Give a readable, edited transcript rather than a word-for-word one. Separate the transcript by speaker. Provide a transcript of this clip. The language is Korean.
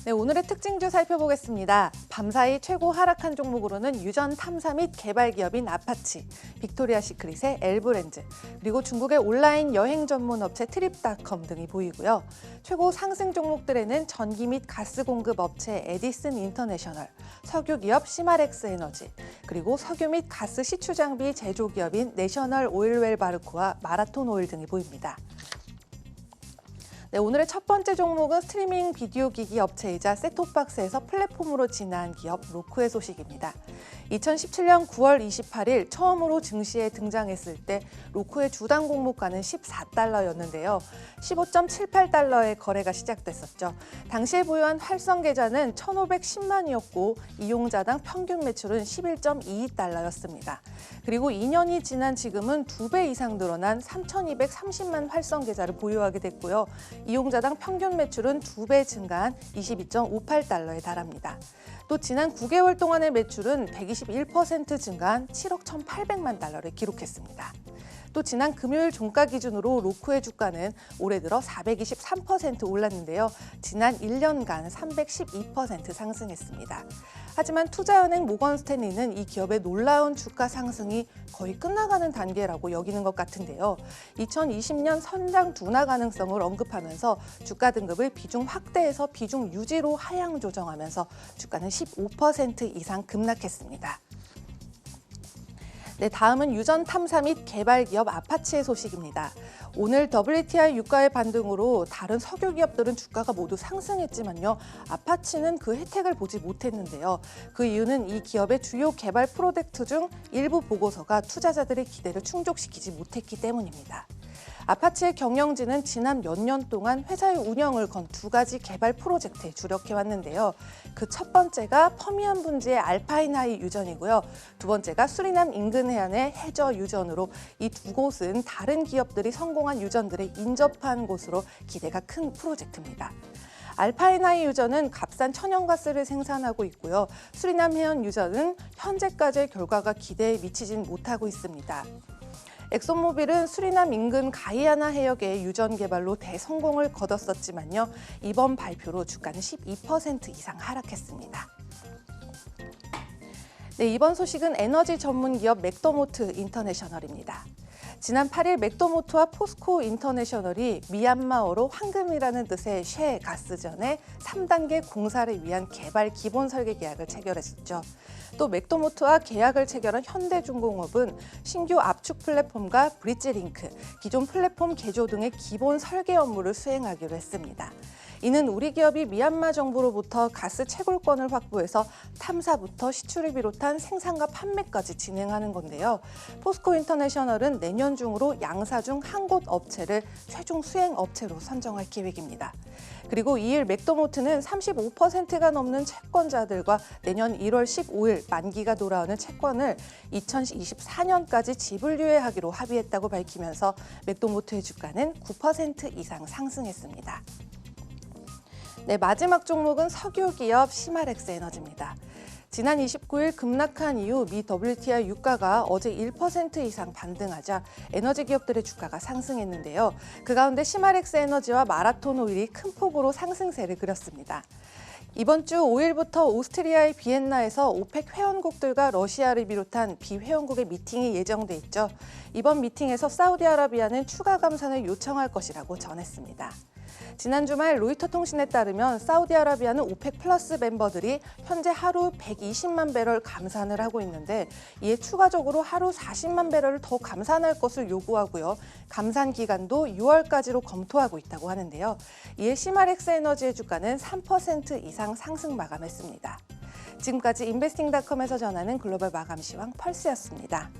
Speaker 1: 네, 오늘의 특징주 살펴보겠습니다. 밤사이 최고 하락한 종목으로는 유전 탐사 및 개발 기업인 아파치, 빅토리아 시크릿의 엘브랜즈, 그리고 중국의 온라인 여행 전문 업체 트립닷컴 등이 보이고요. 최고 상승 종목들에는 전기 및 가스 공급 업체 에디슨 인터내셔널, 석유 기업 시마렉스 에너지, 그리고 석유 및 가스 시추 장비 제조 기업인 내셔널 오일웰 바르코와 마라톤 오일 등이 보입니다. 네, 오늘의 첫 번째 종목은 스트리밍 비디오 기기 업체이자 셋톱박스에서 플랫폼으로 진화한 기업 로쿠의 소식입니다. 2017년 9월 28일 처음으로 증시에 등장했을 때 로쿠의 주당 공모가는 14달러였는데요. 15.78달러의 거래가 시작됐었죠. 당시에 보유한 활성 계좌는 1,510만이었고 이용자당 평균 매출은 11.22달러였습니다. 그리고 2년이 지난 지금은 2배 이상 늘어난 3,230만 활성 계좌를 보유하게 됐고요. 이용자당 평균 매출은 2배 증가한 22.58달러에 달합니다. 또 지난 9개월 동안의 매출은 121% 증가한 7억 1,800만 달러를 기록했습니다. 또 지난 금요일 종가 기준으로 로쿠의 주가는 올해 들어 423% 올랐는데요. 지난 1년간 312% 상승했습니다. 하지만 투자은행 모건 스탠리는 이 기업의 놀라운 주가 상승이 거의 끝나가는 단계라고 여기는 것 같은데요. 2020년 선장 둔화 가능성을 언급하면서 주가 등급을 비중 확대해서 비중 유지로 하향 조정하면서 주가는 15% 이상 급락했습니다. 네, 다음은 유전 탐사 및 개발 기업 아파치의 소식입니다. 오늘 WTI 유가의 반등으로 다른 석유 기업들은 주가가 모두 상승했지만요. 아파치는 그 혜택을 보지 못했는데요. 그 이유는 이 기업의 주요 개발 프로젝트 중 일부 보고서가 투자자들의 기대를 충족시키지 못했기 때문입니다. 아파치의 경영진은 지난 몇 년 동안 회사의 운영을 건 2가지 개발 프로젝트에 주력해왔는데요. 그 첫 번째가 퍼미안 분지의 알파인 하이 유전이고요. 두 번째가 수리남 인근 해안의 해저 유전으로 이 두 곳은 다른 기업들이 성공한 유전들에 인접한 곳으로 기대가 큰 프로젝트입니다. 알파인 하이 유전은 값싼 천연가스를 생산하고 있고요. 수리남 해안 유전은 현재까지의 결과가 기대에 미치진 못하고 있습니다. 엑소모빌은 수리남 인근 가이아나 해역의 유전 개발로 대성공을 거뒀었지만요. 이번 발표로 주가는 12% 이상 하락했습니다. 네, 이번 소식은 에너지 전문 기업 맥더모트 인터내셔널입니다. 지난 8일 맥더모트와 포스코 인터내셔널이 미얀마어로 황금이라는 뜻의 쉐 가스전의 3단계 공사를 위한 개발 기본 설계 계약을 체결했었죠. 또 맥더모트와 계약을 체결한 현대중공업은 신규 압축 플랫폼과 브릿지 링크, 기존 플랫폼 개조 등의 기본 설계 업무를 수행하기로 했습니다. 이는 우리 기업이 미얀마 정부로부터 가스 채굴권을 확보해서 탐사부터 시추를 비롯한 생산과 판매까지 진행하는 건데요. 포스코 인터내셔널은 내년 중으로 양사 중 한 곳 업체를 최종 수행 업체로 선정할 계획입니다. 그리고 이일 맥더모트는 35%가 넘는 채권자들과 내년 1월 15일 만기가 돌아오는 채권을 2024년까지 지불 유예하기로 합의했다고 밝히면서 맥더모트의 주가는 9% 이상 상승했습니다. 네, 마지막 종목은 석유 기업 시마렉스 에너지입니다. 지난 29일 급락한 이후 미 WTI 유가가 어제 1% 이상 반등하자 에너지 기업들의 주가가 상승했는데요. 그 가운데 시마렉스 에너지와 마라톤 오일이 큰 폭으로 상승세를 그렸습니다. 이번 주 5일부터 오스트리아의 비엔나에서 오펙 회원국들과 러시아를 비롯한 비회원국의 미팅이 예정돼 있죠. 이번 미팅에서 사우디아라비아는 추가 감산을 요청할 것이라고 전했습니다. 지난 주말 로이터 통신에 따르면 사우디아라비아는 오펙 플러스 멤버들이 현재 하루 120만 배럴 감산을 하고 있는데 이에 추가적으로 하루 40만 배럴을 더 감산할 것을 요구하고요. 감산 기간도 6월까지로 검토하고 있다고 하는데요. 이에 시마렉스 에너지의 주가는 3% 이상 상승 마감했습니다. 지금까지 인베스팅닷컴에서 전하는 글로벌 마감 시황 펄스였습니다.